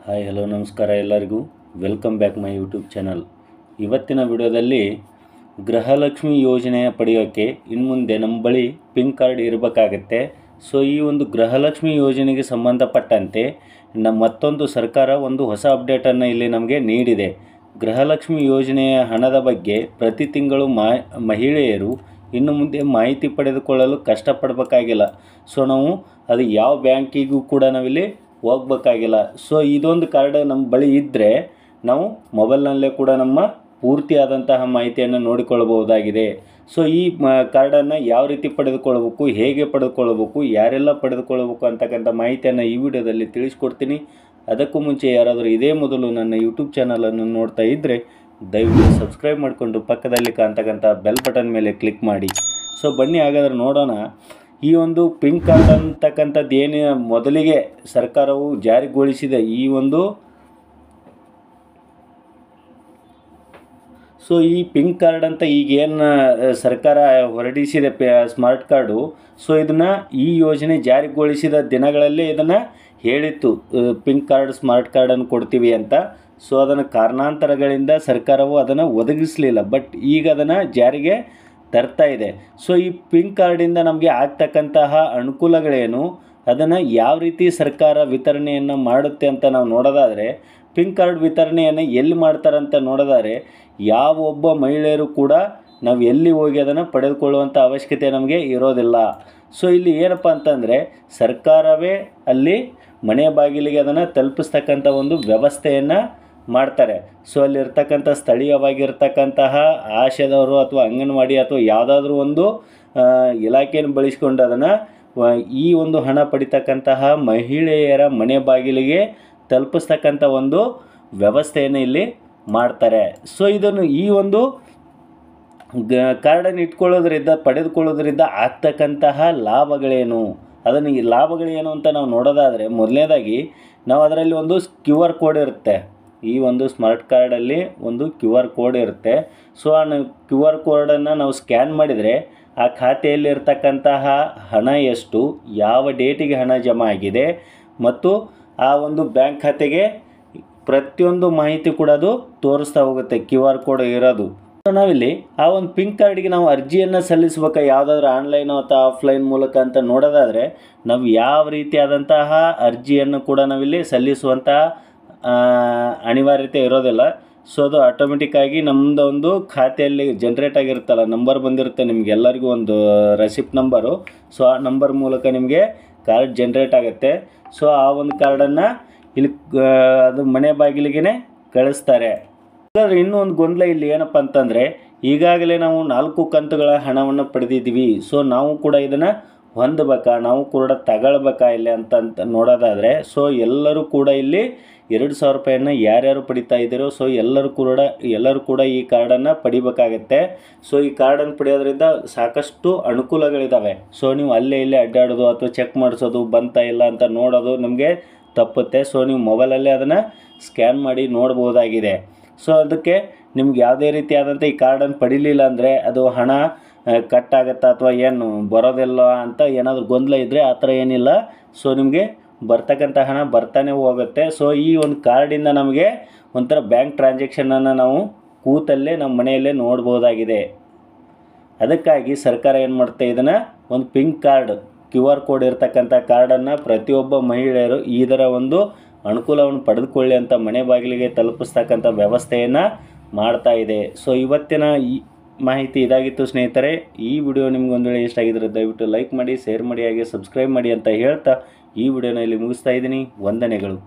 Hi hello ನಮಸ್ಕಾರ ಎಲ್ಲರಿಗೂ welcome back my YouTube channel. ಇವತ್ತಿನ ವಿಡಿಯೋದಲ್ಲಿ ಗೃಹಲಕ್ಷ್ಮಿ ಯೋಜನೆಯ ಪಡೆಯೋಕ್ಕೆ ಇನ್ನು ಮುಂದೆ ನಮ್ಮ ಬಳಿ ಪಿನ್ ಕಾರ್ಡ್ ಇರಬೇಕಾಗತ್ತೆ. ಸೊ ಈ ಒಂದು ಗೃಹಲಕ್ಷ್ಮಿ ಯೋಜನೆಗೆ ಸಂಬಂಧಪಟ್ಟಂತೆ ಮತ್ತೊಂದು ಸರ್ಕಾರ ಒಂದು ಹೊಸ ಅಪ್ಡೇಟನ್ನು ಇಲ್ಲಿ ನಮಗೆ ನೀಡಿದೆ. ಗೃಹಲಕ್ಷ್ಮಿ ಯೋಜನೆಯ ಹಣದ ಬಗ್ಗೆ ಪ್ರತಿ ತಿಂಗಳು ಮಹಿಳೆಯರು ಇನ್ನು ಮುಂದೆ ಮಾಹಿತಿ ಪಡೆದುಕೊಳ್ಳಲು ಕಷ್ಟಪಡಬೇಕಾಗಿಲ್ಲ. ಸೊ ನಾವು ಅದು ಯಾವ ಬ್ಯಾಂಕಿಗೂ ಕೂಡ ನಾವಿಲ್ಲಿ ಹೋಗಬೇಕಾಗಿಲ್ಲ. ಸೊ ಇದೊಂದು ಕಾರ್ಡ್ ನಮ್ಮ ಬಳಿ ಇದ್ದರೆ ನಾವು ಮೊಬೈಲ್ನಲ್ಲೇ ಕೂಡ ನಮ್ಮ ಪೂರ್ತಿಯಾದಂತಹ ಮಾಹಿತಿಯನ್ನು ನೋಡಿಕೊಳ್ಳಬಹುದಾಗಿದೆ. ಸೊ ಈ ಕಾರ್ಡನ್ನು ಯಾವ ರೀತಿ ಪಡೆದುಕೊಳ್ಳಬೇಕು, ಹೇಗೆ ಪಡೆದುಕೊಳ್ಳಬೇಕು, ಯಾರೆಲ್ಲ ಪಡೆದುಕೊಳ್ಳಬೇಕು ಅಂತಕ್ಕಂಥ ಮಾಹಿತಿಯನ್ನು ಈ ವಿಡಿಯೋದಲ್ಲಿ ತಿಳಿಸ್ಕೊಡ್ತೀನಿ. ಅದಕ್ಕೂ ಮುಂಚೆ ಯಾರಾದರೂ ಇದೇ ಮೊದಲು ನನ್ನ ಯೂಟ್ಯೂಬ್ ಚಾನಲನ್ನು ನೋಡ್ತಾ ಇದ್ದರೆ ದಯವಿಟ್ಟು ಸಬ್ಸ್ಕ್ರೈಬ್ ಮಾಡಿಕೊಂಡು ಪಕ್ಕದಲ್ಲಿ ಕಾಣ್ತಕ್ಕಂಥ ಬೆಲ್ ಬಟನ್ ಮೇಲೆ ಕ್ಲಿಕ್ ಮಾಡಿ. ಸೊ ಬನ್ನಿ ಹಾಗಾದರೆ ನೋಡೋಣ. ಈ ಒಂದು ಪಿನ್ ಕಾರ್ಡ್ ಅಂತಕ್ಕಂಥದ್ದು ಏನು ಮೊದಲಿಗೆ ಸರ್ಕಾರವು ಜಾರಿಗೊಳಿಸಿದೆ ಈ ಒಂದು ಈ ಪಿನ್ ಕಾರ್ಡ್ ಅಂತ ಈಗೇನು ಸರ್ಕಾರ ಹೊರಡಿಸಿದೆ ಸ್ಮಾರ್ಟ್ ಕಾರ್ಡು. ಸೊ ಇದನ್ನು ಈ ಯೋಜನೆ ಜಾರಿಗೊಳಿಸಿದ ದಿನಗಳಲ್ಲೇ ಇದನ್ನು ಹೇಳಿತ್ತು, ಪಿನ್ ಕಾರ್ಡ್ ಸ್ಮಾರ್ಟ್ ಕಾರ್ಡನ್ನು ಕೊಡ್ತೀವಿ ಅಂತ. ಸೊ ಅದನ್ನು ಕಾರಣಾಂತರಗಳಿಂದ ಸರ್ಕಾರವು ಅದನ್ನು ಒದಗಿಸಲಿಲ್ಲ, ಬಟ್ ಈಗ ಅದನ್ನು ಜಾರಿಗೆ ತರ್ತಾ ಇದೆ. ಸೊ ಈ ಪಿನ್ ಕಾರ್ಡಿಂದ ನಮಗೆ ಆಗ್ತಕ್ಕಂತಹ ಅನುಕೂಲಗಳೇನು, ಅದನ್ನು ಯಾವ ರೀತಿ ಸರ್ಕಾರ ವಿತರಣೆಯನ್ನು ಮಾಡುತ್ತೆ ಅಂತ ನಾವು ನೋಡೋದಾದರೆ, ಪಿನ್ ಕಾರ್ಡ್ ವಿತರಣೆಯನ್ನು ಎಲ್ಲಿ ಮಾಡ್ತಾರಂತ ನೋಡೋದಾದರೆ ಯಾವ ಒಬ್ಬ ಮಹಿಳೆಯರು ಕೂಡ ನಾವು ಎಲ್ಲಿ ಹೋಗಿ ಅದನ್ನು ಪಡೆದುಕೊಳ್ಳುವಂಥ ಅವಶ್ಯಕತೆ ನಮಗೆ ಇರೋದಿಲ್ಲ. ಸೊ ಇಲ್ಲಿ ಏನಪ್ಪ ಅಂತಂದರೆ ಸರ್ಕಾರವೇ ಅಲ್ಲಿ ಮನೆ ಬಾಗಿಲಿಗೆ ಅದನ್ನು ತಲುಪಿಸ್ತಕ್ಕಂಥ ಒಂದು ವ್ಯವಸ್ಥೆಯನ್ನು ಮಾಡ್ತಾರೆ. ಸೊ ಅಲ್ಲಿರ್ತಕ್ಕಂಥ ಸ್ಥಳೀಯವಾಗಿರ್ತಕ್ಕಂತಹ ಆಶಾದವರು ಅಥವಾ ಅಂಗನವಾಡಿ ಅಥವಾ ಯಾವುದಾದ್ರೂ ಒಂದು ಇಲಾಖೆಯನ್ನು ಬಳಸಿಕೊಂಡು ಅದನ್ನು ಈ ಒಂದು ಹಣ ಪಡಿತಕ್ಕಂತಹ ಮಹಿಳೆಯರ ಮನೆ ಬಾಗಿಲಿಗೆ ತಲುಪಿಸ್ತಕ್ಕಂಥ ಒಂದು ವ್ಯವಸ್ಥೆಯನ್ನು ಇಲ್ಲಿ ಮಾಡ್ತಾರೆ. ಸೊ ಇದನ್ನು ಈ ಒಂದು ಕಾರ್ಡನ್ನು ಇಟ್ಕೊಳ್ಳೋದ್ರಿಂದ ಪಡೆದುಕೊಳ್ಳೋದ್ರಿಂದ ಆಗ್ತಕ್ಕಂತಹ ಲಾಭಗಳೇನು, ಅದನ್ನು ಈ ಲಾಭಗಳೇನು ಅಂತ ನಾವು ನೋಡೋದಾದರೆ, ಮೊದಲನೇದಾಗಿ ನಾವು ಅದರಲ್ಲಿ ಒಂದು QR ಕೋಡ್ ಇರುತ್ತೆ. ಈ ಒಂದು ಸ್ಮಾರ್ಟ್ ಕಾರ್ಡಲ್ಲಿ ಒಂದು QR ಕೋಡ್ ಇರುತ್ತೆ. ಸೊ ಆ QR ಕೋಡನ್ನು ನಾವು ಸ್ಕ್ಯಾನ್ ಮಾಡಿದರೆ ಆ ಖಾತೆಯಲ್ಲಿ ಇರ್ತಕ್ಕಂತಹ ಹಣ ಎಷ್ಟು, ಯಾವ ಡೇಟಿಗೆ ಹಣ ಜಮಾ ಆಗಿದೆ ಮತ್ತು ಆ ಒಂದು ಬ್ಯಾಂಕ್ ಖಾತೆಗೆ ಪ್ರತಿಯೊಂದು ಮಾಹಿತಿ ಕೂಡ ಅದು ತೋರಿಸ್ತಾ ಹೋಗುತ್ತೆ QR ಕೋಡ್ ಇರೋದು. ನಾವಿಲ್ಲಿ ಆ ಒಂದು ಪಿನ್ ಕಾರ್ಡಿಗೆ ನಾವು ಅರ್ಜಿಯನ್ನು ಸಲ್ಲಿಸಬೇಕಾ, ಯಾವುದಾದ್ರೂ ಆನ್ಲೈನ್ ಅಥವಾ ಆಫ್ಲೈನ್ ಮೂಲಕ ಅಂತ ನೋಡೋದಾದರೆ ನಾವು ಯಾವ ರೀತಿಯಾದಂತಹ ಅರ್ಜಿಯನ್ನು ಕೂಡ ನಾವಿಲ್ಲಿ ಸಲ್ಲಿಸುವಂತಹ ಅನಿವಾರ್ಯತೆ ಇರೋದಿಲ್ಲ. ಸೊ ಅದು ಆಟೋಮೆಟಿಕ್ಕಾಗಿ ನಮ್ಮದು ಒಂದು ಖಾತೆಯಲ್ಲಿ ಜನ್ರೇಟ್ ಆಗಿರುತ್ತಲ್ಲ, ನಂಬರ್ ಬಂದಿರುತ್ತೆ ನಿಮಗೆಲ್ಲರಿಗೂ ಒಂದು ರೆಸಿಪ್ಟ್ ನಂಬರು. ಸೊ ಆ ನಂಬರ್ ಮೂಲಕ ನಿಮಗೆ ಕಾರ್ಡ್ ಜನ್ರೇಟ್ ಆಗುತ್ತೆ. ಸೊ ಆ ಒಂದು ಕಾರ್ಡನ್ನು ಇಲ್ಲಿ ಅದು ಮನೆ ಬಾಗಿಲಿಗೆ ಕಳಿಸ್ತಾರೆ. ಇನ್ನೂ ಒಂದು ಗೊಂದಲ ಇಲ್ಲಿ ಏನಪ್ಪ ಅಂತಂದರೆ, ಈಗಾಗಲೇ ನಾವು 4 ಕಂತುಗಳ ಹಣವನ್ನು ಪಡೆದಿದ್ದೀವಿ. ಸೊ ನಾವು ಕೂಡ ಇದನ್ನು ಹೊಂದಬೇಕಾ, ನಾವು ಕೂಡ ತಗೊಳ್ಬೇಕಾ ಇಲ್ಲಿ ಅಂತ ನೋಡೋದಾದರೆ, ಸೊ ಎಲ್ಲರೂ ಕೂಡ ಇಲ್ಲಿ 2,000 ರೂಪಾಯಿಯನ್ನು ಯಾರ್ಯಾರು ಪಡಿತಾ ಇದ್ದೀರೋ ಸೊ ಎಲ್ಲರೂ ಕೂಡ ಈ ಕಾರ್ಡನ್ನು ಪಡಿಬೇಕಾಗತ್ತೆ. ಸೊ ಈ ಕಾರ್ಡನ್ನು ಪಡೆಯೋದ್ರಿಂದ ಸಾಕಷ್ಟು ಅನುಕೂಲಗಳಿದ್ದಾವೆ. ಸೊ ನೀವು ಅಲ್ಲೇ ಇಲ್ಲೇ ಅಡ್ಡಾಡೋದು ಅಥವಾ ಚೆಕ್ ಮಾಡಿಸೋದು ಬಂತಾ ಇಲ್ಲ ಅಂತ ನೋಡೋದು ನಮಗೆ ತಪ್ಪುತ್ತೆ. ಸೊ ನೀವು ಮೊಬೈಲಲ್ಲೇ ಅದನ್ನು ಸ್ಕ್ಯಾನ್ ಮಾಡಿ ನೋಡ್ಬೋದಾಗಿದೆ. ಸೊ ಅದಕ್ಕೆ ನಿಮ್ಗೆ ಯಾವುದೇ ರೀತಿಯಾದಂಥ ಈ ಕಾರ್ಡನ್ನು ಪಡಿಲಿಲ್ಲ ಅಂದರೆ ಅದು ಹಣ ಕಟ್ ಆಗುತ್ತಾ ಅಥವಾ ಏನು ಬರೋದಿಲ್ಲ ಅಂತ ಏನಾದರೂ ಗೊಂದಲ ಇದ್ದರೆ ಆ ಥರ ಏನಿಲ್ಲ. ಸೊ ನಿಮಗೆ ಬರ್ತಕ್ಕಂಥ ಹಣ ಬರ್ತಾನೆ ಹೋಗುತ್ತೆ. ಸೊ ಈ ಒಂದು ಕಾರ್ಡಿಂದ ನಮಗೆ ಒಂಥರ ಬ್ಯಾಂಕ್ ಟ್ರಾನ್ಸಾಕ್ಷನನ್ನು ನಾವು ಕೂತಲ್ಲೇ ನಮ್ಮ ಮನೆಯಲ್ಲೇ ನೋಡ್ಬೋದಾಗಿದೆ. ಅದಕ್ಕಾಗಿ ಸರ್ಕಾರ ಏನು ಮಾಡುತ್ತೆ, ಇದನ್ನು ಒಂದು ಪಿನ್ ಕಾರ್ಡ್ QR ಕೋಡ್ ಇರ್ತಕ್ಕಂಥ ಕಾರ್ಡನ್ನು ಪ್ರತಿಯೊಬ್ಬ ಮಹಿಳೆಯರು ಇದರ ಒಂದು ಅನುಕೂಲವನ್ನು ಪಡೆದುಕೊಳ್ಳಿ ಅಂತ ಮನೆ ಬಾಗಿಲಿಗೆ ತಲುಪಿಸ್ತಕ್ಕಂಥ ವ್ಯವಸ್ಥೆಯನ್ನು ಮಾಡ್ತಾ ಇದೆ. ಸೊ ಇವತ್ತಿನ ಈ ಮಾಹಿತಿ ಇದಾಗಿತ್ತು ಸ್ನೇಹಿತರೆ. ಈ ವಿಡಿಯೋ ನಿಮ್ಗೊಂದು ವೇಳೆ ಇಷ್ಟ ಆಗಿದ್ದರೆ ದಯವಿಟ್ಟು ಲೈಕ್ ಮಾಡಿ, ಶೇರ್ ಮಾಡಿ, ಹಾಗೆ ಸಬ್ಸ್ಕ್ರೈಬ್ ಮಾಡಿ ಅಂತ ಹೇಳ್ತಾ ಈ ವಿಡಿಯೋನ ಇಲ್ಲಿ ಮುಗಿಸ್ತಾ ಇದ್ದೀನಿ. ವಂದನೆಗಳು.